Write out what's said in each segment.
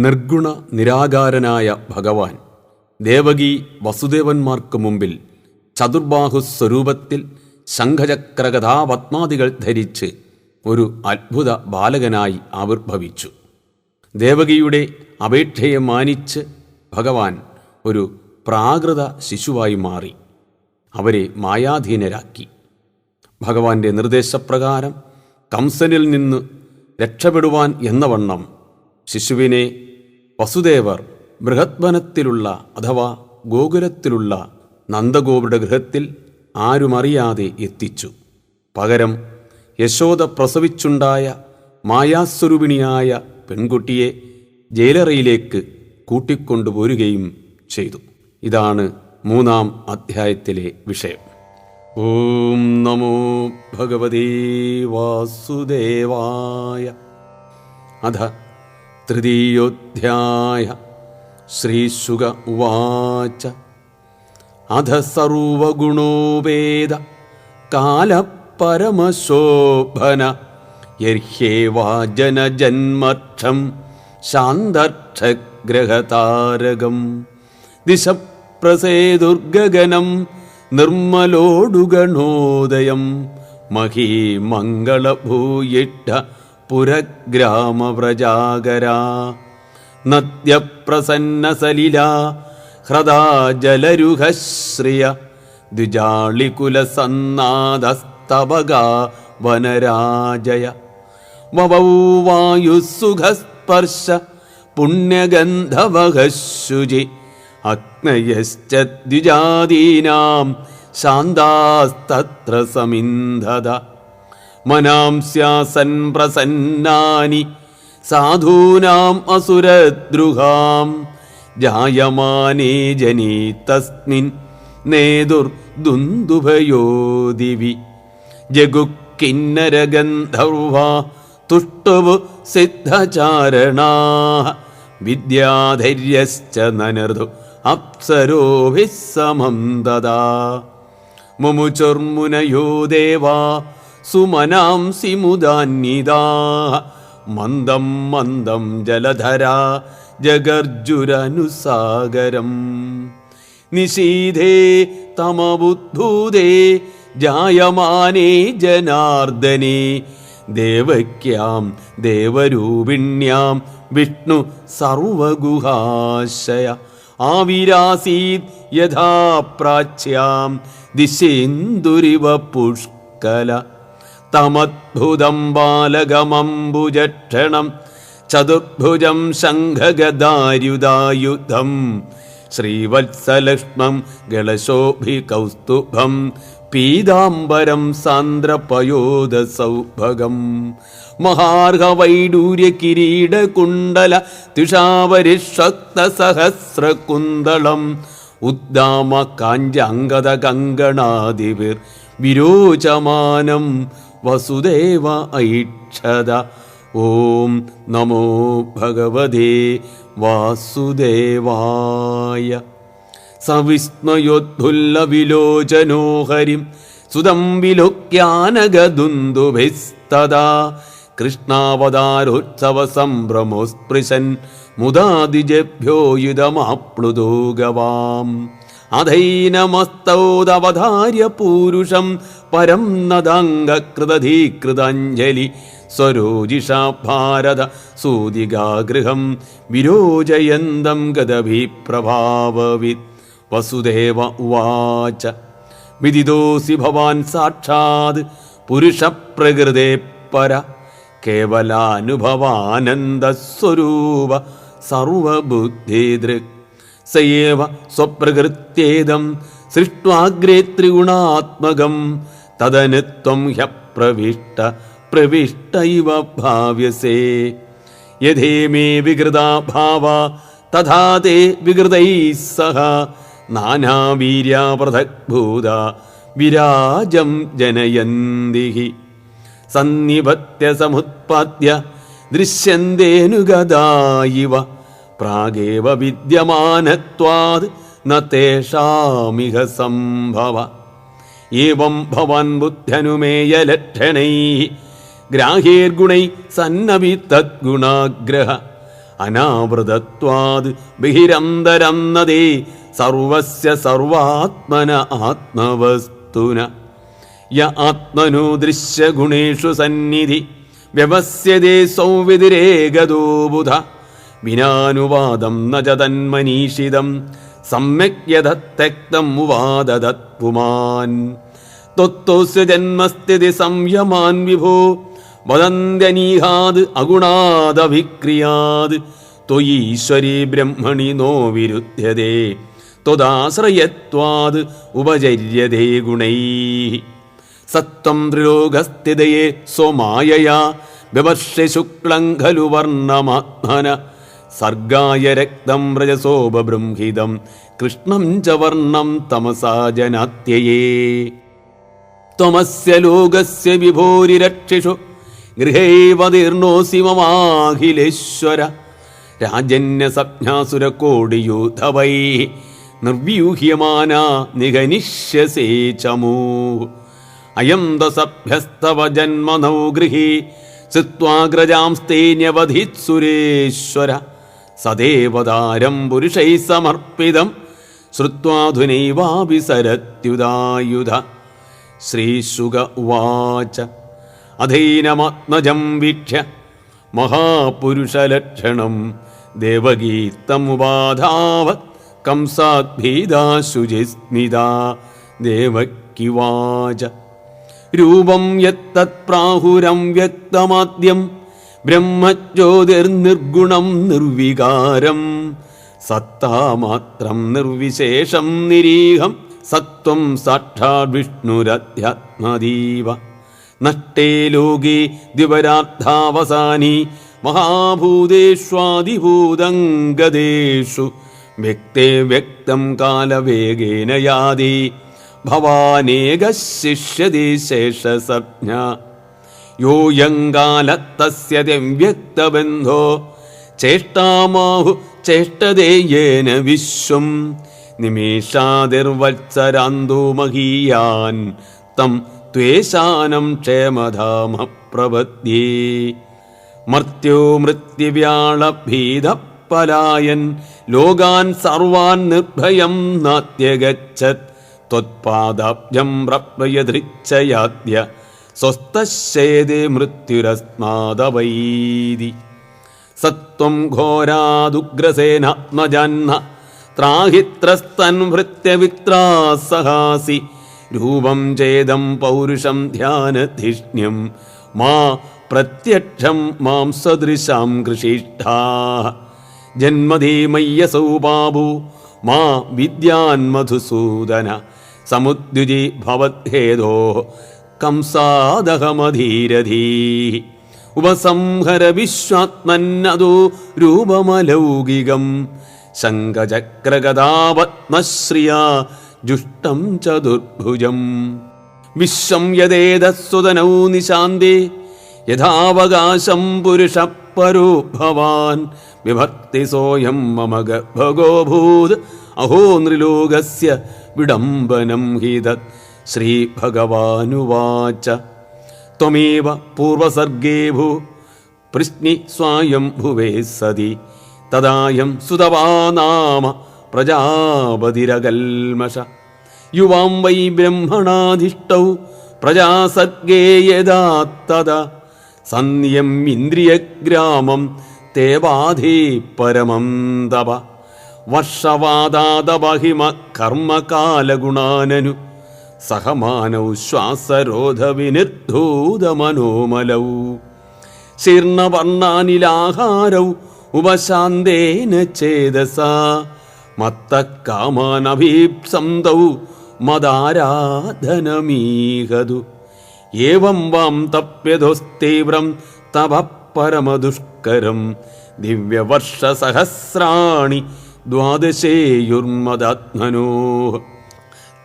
നിർഗുണ നിരാകാരനായ ഭഗവാൻ ദേവകി വസുദേവന്മാർക്ക് മുമ്പിൽ ചതുർബാഹുസ്വരൂപത്തിൽ ശംഖചക്രകഥാപത്മാദികൾ ധരിച്ച് ഒരു അത്ഭുത ബാലകനായി ആവിർഭവിച്ചു. ദേവകിയുടെ അപേക്ഷയെ മാനിച്ച് ഭഗവാൻ ഒരു പ്രാകൃത ശിശുവായി മാറി അവരെ മായാധീനരാക്കി. ഭഗവാന്റെ നിർദ്ദേശപ്രകാരം കംസനിൽ നിന്ന് രക്ഷപ്പെടുവാൻ എന്നവണ്ണം ശിശുവിനെ വസുദേവർ ബൃഹദ്വനത്തിലുള്ള അഥവാ ഗോകുലത്തിലുള്ള നന്ദഗോപുരുടെ ഗൃഹത്തിൽ ആരുമറിയാതെ എത്തിച്ചു. പകരം യശോദ പ്രസവിച്ചുണ്ടായ മായാസ്വരൂപിണിയായ പെൺകുട്ടിയെ ജയിലറയിലേക്ക് കൂട്ടിക്കൊണ്ടുപോരുകയും ചെയ്തു. ഇതാണ് 3-ാം അധ്യായത്തിലെ വിഷയം. ഓം നമോ ഭഗവതേ വാസുദേവായ. അധ തൃതീയോധ്യായ. ശ്രീശുക ഉവാച. അധ സർവഗുണോപേത കാലപരമശോഭന യർഹ്യേവാജനജന്മക്ഷം ശാന്തക്ഷഗ്രഹതാരകം ദിശപ്രസേതുർഗഗനം നിർമ്മലോടുഗണോദയം മഹീമംഗളഭൂയിട്ട പുരഗ്രാമവ്രജാകരാ നദ്യപ്രസന്നസലില ഹൃദാ ജലരുഹശ്രിയ ദ്വിജാളികുലസന്നാദസ്തവഗാ വനരാജയ വവൗ വായുസുഖസ്പർശ പുണ്യഗന്ധവഹശുചി അഗ്നയശ്ച ദ്വിജാദീനാം ശാന്താസ്തത്ര സമിന്ധത മനാംസ്യാസൻ പ്രസന്നാനി സാധൂനാം അസുരദ്രുഹാം ജായമാനേ ജനീ തസ്മിൻ നേതുർദുന്ദുഭയോ ദിവി ജഗുക്കിന്നരഗന്ധർവാ തുഷ്ടവു സിദ്ധചാരണാഃ വിദ്യാധൈര്യശ്ച നനർദു അപ്സരോഭിഃ സമം ദദാ മുമുചുർമുനയോ ദേവാ സുമനാംസി മുദാന്വിതാഃ മന്ദം മന്ദം ജലധരാ ജഗർജുരനുസാഗരം നിശീധേ തമബുദ്ധൂതേ ജായമാനേ ജനാർദ്ദനേ ദേവക്യാം ദേവരൂപിണ്യാം വിഷ്ണു സർവഗുഹാശയ ആവിരാസീത് യഥാ പ്രാച്യാം ദിശേന്ദുരിവ പുഷ്കല തമദ്ഭുതം ബാലകമംബുജക്ഷണം ചതുർഭുജം ശംഖഗദാര്യുധായുധം ശ്രീവത്സലക്ഷ്മം ഗളശോഭികൗസ്തുഭം പീതാംബരം സാന്ദ്രപയോദസൗഭഗം മഹാർഹവൈഡൂര്യകിരീടകുണ്ടല തുഷാവരിഷക്തസഹസ്രകുന്തളം ഉദ്ദാമ കാഞ്ചാംഗത കങ്കണാദിവിർ വിരോചമാനം വസുദേവ ഐക്ഷത. ഓം നമോ ഭഗവതേ വാസുദേവായ. സവിസ്മയോദ്ഭുല്ലവിലോചനോ ഹരിം സുതം വിലോക്യാനഗദുന്ദുഭിസ്തദാ കൃഷ്ണാവതാരോത്സവ സംഭ്രമോസ്പൃശൻ മുദാദിജഭ്യോ യുധമാപ്ലുതോ ഗവാം അധൈനമസ്തൗദവധാര്യ പൂരുഷം പരം നദാംഗകൃതധീകൃതാഞ്ജലി സ്വരോജിഷാ ഭാരത സൂതികാഗൃഹം വിരോചയന്തം ഗദഭിപ്രഭാവവിത്. വസുദേവ ഉവാച. വിദിതോസി ഭവാൻ സാക്ഷാത് പുരുഷപ്രകൃതേ പര കേവലാനുഭവാനന്ദസ്വരൂപ സർവബുദ്ധിദൃക് സയേവ സ്വപ്രകൃത്യേദം സൃഷ്ട്വാഗ്രേ ത്രിഗുണാത്മകം തദനുത്വം ഹ്യപ്രവിഷ്ട പ്രവിഷ്ട ഇവ ഭാവ്യസേ യഥേമേ വികൃതാ ഭാവാ തഥാ തേ വികൃതൈഃ സഹ നാനാവീര്യാ പൃഥഗ്ഭൂത വിരാജം ജനയന്തി സന്നിപത്യ സമുത്പാദ്യ ദൃശ്യന്തേനുഗതാ ഇവ പ്രാഗേവ വിദ്യമാനത്വാത് ന തേഷാമിഹ സംഭവ. ഏവം ഭവാൻ ബുദ്ധ്യനുമേയ ലക്ഷണൈഃ ഗ്രാഹേർഗുണൈ സന്നവി തദ്ഗുണാഗ്രഹ അനാവൃതത്വാത് ബഹിരന്തരന്നതേ സർവസ്യ സർവാത്മന ആത്മവസ്തുന യ ആത്മനോ ദൃശ്യഗുണേഷു സന്നിധി വ്യവസ്യതേ സൗവിതിരേകദോ ബുധ വിനാനുവാദം ന ച തന്മനീഷിതം സമ്യക് യഥത്യക്തം ഉവാദദത് പുമാൻ ത്വത്തോസ്യ ജന്മസ്ഥിതി സംയമാൻ വിഭോ വദന്ത്യനീഹാത് അഗുണാദഭിക്രിയാത് ത്വയീശ്വരീ ബ്രഹ്മണി നോ വിരുദ്ധ്യതേ ത്വദാശ്രയത്വാത് ഉപചര്യതേ ഗുണൈഃ സത്വം ത്രിലോകസ്ഥിതയേ സ്വമായയാ വിവർഷ്യ ശുക്ലം ഖലു വർണ്ണമാത്മന സർഗായ രക്തം രജസോപബൃംഹിതം കൃഷ്ണം ച വർണ്ണം തമസാ ജനാത്യയേ ത്വമസ്യ ലോകസ്യ വിഭോരിരക്ഷിഷു ഗൃഹൈവതീർണോസി മമാഖിലേശ്വര രാജന്യസപ്ഞാസുരകോടിയൂഥവൈഃ നിർവ്യൂഹ്യമാനാ നിഗനിഷ്യസേ ചമൂഃ അയം ദസഭ്യസ്തവ ജന്മനൗ ഗൃഹീ ശ്രുത്വാഗ്രജാംസ്തേന്യവധിസുരേശ്വര സദേവതാരം പുരുഷൈ സമർപ്പിതം ശ്രുത്വാധുനൈവാഭിസരത്യുദായുധ. ശ്രീശുക ഉവാച അധൈനമാത്മജം വീക്ഷ്യ മഹാപുരുഷലക്ഷണം ദേവഗീതമുപാധാവത് കംസാദ്ഭീതാശുചിസ്മിതാ ദേവകിവാച രൂപം യത്തത് പ്രാഹുരം വ്യക്തമാദ്യം ബ്രഹ്മജ്യോതിർനിർഗുണം നിർവികാരം സത്താമാത്രം നിർവിശേഷം നിരീഹം സത്വം സാക്ഷാത് വിഷ്ണുരധ്യാത്മദീവ നഷ്ടേ ലോകേ ദ്വിപരാർത്ഥാവസാനി മഹാഭൂതേഷ്വാദിഭൂതം ഗതേഷു വ്യക്തേ വ്യക്തം കാലവേഗേന യാതി ഭവാനേകശിഷ്യതി ശേഷസജ്ഞ യോയങ്കാലത്തസ്യ വ്യക്തബന്ധോ ചേഷ്ടാമാഹു ചേഷ്ടതേയേന വിശ്വം നിമേഷാതിർവത്സരാന്തോ മഹീയാൻ തം ത്വേഷാനം ക്ഷേമധാമ പ്രപദ്യേ മർത്യോ മൃത്യുവ്യാളഭീതപലായൻ ലോകാൻ സർവാൻ നിർഭയം നാത്യഗച്ഛത് ത്വത്പാദാബ്ജം പ്രപ്രയധൃച്ഛയാദ്യ സ്വസ്ഥശേദേ മൃത്യുരസ്മാദവൈതി സത്വം ഘോരാദുഗ്രസേനാത്മജാഹ്ന ത്രാഹിത്രസ്തൻഭൃത്യവിക്രാസഹാസി രൂപം ചേദം പൗരുഷം ധ്യാനധിഷ്ണ്യം മാ പ്രത്യക്ഷം മാം സദൃശാം കൃഷിഷ്ഠാഃ ജന്മധീമയ്യസൗ ബാബു മാ വിദ്യാൻ മധുസൂദന സമുദ്യുജി ഭവദ്ഹേതോ കംസാദഹമധീരധീഃ ഉപസംഹര വിശ്വാത്മന്നതോ രൂപമലൗകികം ശംഖചക്രഗദാപത്മശ്രിയാ ജുഷ്ടം ചതുർഭുജം വിശ്വം യദേതസ്സുതനൗ നിശാന്തേ യഥാവകാശം പുരുഷ പരോ ഭവാൻ വിഭക്തി സോയം മമ ഗർഭഗോഭൂത് അഹോ നൃലോകസ്യ വിഡംബനം ഹി തത്. ശ്രീഭഗവാനുവാച ത്വമേവ പൂർവസർഗേ ഭൂ പൃശ്നി സ്വായം ഭുവേ സതി തദായം സുതവാ നാമ പ്രജാപതിരകൽമഷ യുവാം വൈ ബ്രഹ്മണാധിഷ്ടൗ പ്രജാസർഗേ യദാ തദാ സന്യം ഇന്ദ്രിയഗ്രാമം തേവാധേ പരമം തപ വർഷവാദാദബഹിമ കർമ്മകാലഗുണാനനു സഹമാനൗ ശ്വാസരോധവിനിർധൂതമനോമലൗ ശീർണവർണ്ണാനിലാഹാരൗ ഉപശാന്തേന ചേതസാ മത്തകാമാനഭീപ്സന്തൗ മദാരാധനമീഹതു ഏവം വാം തപ്യതോസ്തീവ്രം തപഃ പരമദുഷ്കരം ദിവ്യവർഷസഹസ്രാണി ദ്വാദശേയുർമദാത്മനോഃ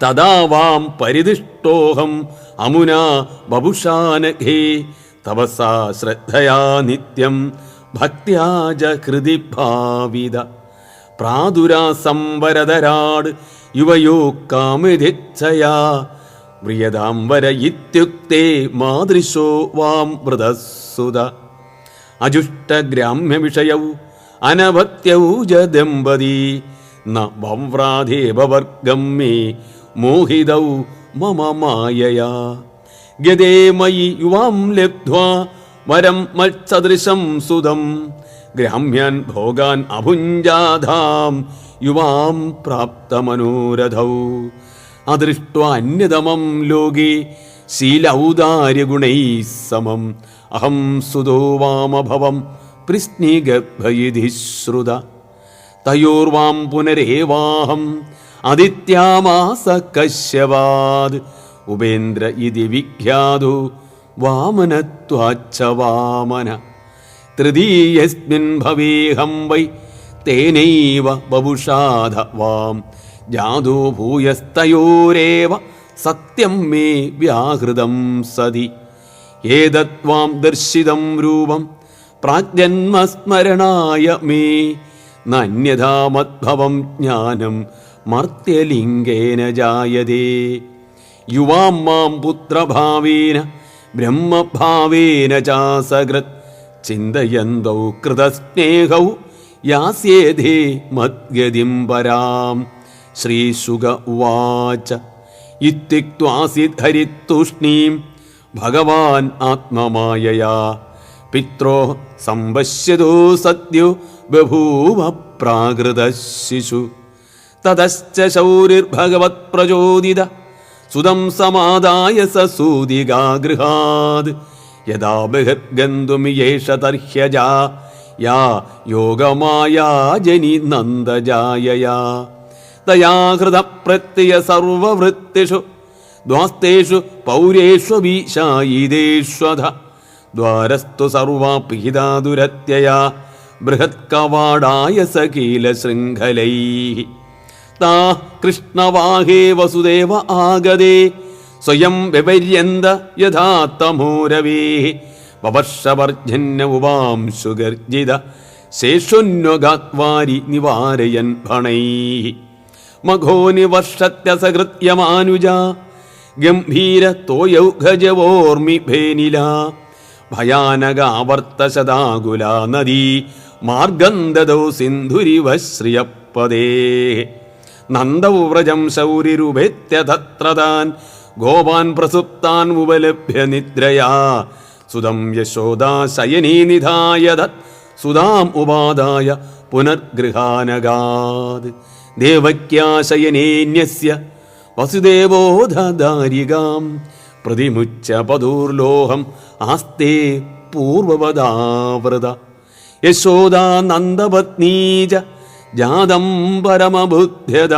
തദാ വാം പരിദിഷ്ടോഹം അമുനാ ബഭുഷാനഘേ തപസാ ശ്രദ്ധയാ നിത്യം ഭക്ത്യാ ച ഹൃദി ഭാവിത പ്രാദുരാസംവരതരാട് യുവയോ കാമദിച്ഛയാ പ്രിയതാം വര ഇത്യുക്തേ മാതൃശോ വാം വൃതസുത അജുഷ്ടഗ്രാമ്യവിഷയൗ അനഭത്യൗജദമ്പതി ന വംവ്രാധേവവർഗം മേ മോഹിതൗ മമ മായയാ ഗതേ മയി യുവാം ലബ്ധ്വാ വരം മത്സദൃശം സുതം ഗ്രാമ്യാൻ ഭോഗാൻ അഭുഞ്ജാധാം യുവാം പ്രാപ്തമനോരഥൗ അദൃഷ്ട്വാ അന്യതമം ലോകേ ശീലൗദാര്യഗുണൈഃ സമം അഹം സുതോ വാമഭവം പൃശ്നിഗർഭയിധി ശ്രുത തയോർവാം പുനരേവാഹം ആദിത്യാമാസ കശ്യപാദ് ഉപേന്ദ്ര ഇതി വിഖ്യാതോ വാമനത്വാച്ഛ വാമന തൃതീയസ്മിൻ ഭവേഹം വൈ തേനൈവ ബഭുഷാധ വാം ജാതോ ഭൂയസ്തയോരേവ സത്യം മേ വ്യാഹൃതം സതി ഏതത്വാം ദർശിതം രൂപം പ്രാജ്ഞന്മസ്മരണായ മേ നന്യഥാ മദ്ഭവം ജ്ഞാനം മർത്യലിംഗേന ജായതേ യുവാം മാം പുത്രഭാവേന ബ്രഹ്മഭാവേന ചാസകൃത് ചിന്തയന്തൗ കൃതസ്നേഹൗ യാസ്യേധേ മദ്ഗതിം പരാം ശ്രീശുക ഉവാച ഇത്യുക്ത്വാസിത് ഹരിത്തൂഷ്ണീം ഭഗവാൻ ആത്മമായയാ പിത്രോ സംവശ്യതോ സദ്യോ ബഭൂവ പ്രാകൃത ശിശു തതശ്ച ശൗരിർഭഗവത് പ്രചോദിത സുതം സമാദായ സസൂതികാഗൃഹാത് യഥാ ബഹിർഗന്തുമിയേഷ തർഹ്യജാ യാ യോഗമായാ ജനി നന്ദജായയാ തയാ ഹൃദ പ്രത്യയ സർവവൃത്തിഷു ദ്വാസ്തേഷു പൗരേഷു വീശായിദേഷ്വധ ദ്വാരസ്തു സർവാ പിഹിതാ ദുരത്യയാ ബൃഹത് കവാടായ സകീല ശൃംഖലൈഃ താ കൃഷ്ണവാഹേ വസുദേവ ആഗതേ സ്വയം വിപര്യന്ത യഥാ തമോരവേ വവർഷവർജന്യ ഉവാംശുഗർജിത ശേഷുന്വഗാത്വാരി നിവാരയൻ ഭണൈഃ മഘോ നിവർഷത്യസകൃത്യമാനുജ ഗംഭീര തോയൗഘജവോർമി ഭേനില ഭയാനകാവർത്തശതാകുല നദീ മാർഗന്ധദൗ സിന്ധുരിവ ശ്രിയപ്പദേ നന്ദൗ വ്രജം ശൗരിരുപേത്യ തത്രതാൻ ഗോപാൻ പ്രസുപ്താൻ ഉപലഭ്യ നിദ്രയാ സുതം യശോദാ ശയനീ നിധായ ദത് സുതാം ഉപാദായ പുനർഗൃഹാനഗാത് ദേവക്യാ ശയനേന്യസ്യ വസുദേവോ ദദാരികാം പ്രതിമുച്ച പദൂർലോഹം ആസ്തേ പൂർവവദാവൃത യശോദാ നന്ദപത്നീജ ജാതം പരമബുദ്ധ്യത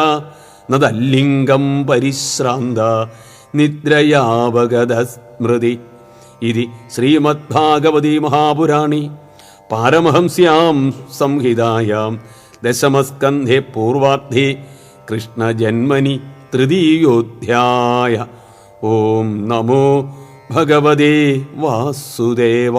നദല്ലിംഗം പരിശ്രാന്ത നിദ്രയാവഗത സ്മൃതി ഇതി ശ്രീമദ്ഭാഗവതീ മഹാപുരാണി പാരമഹംസ്യാം സംഹിതായാം ദശമസ്കന്ധേ പൂർവാർദ്ധേ കൃഷ്ണജന്മനി തൃതീയോധ്യായ. ഓം നമോ ഭഗവതേ വാസുദേവായ.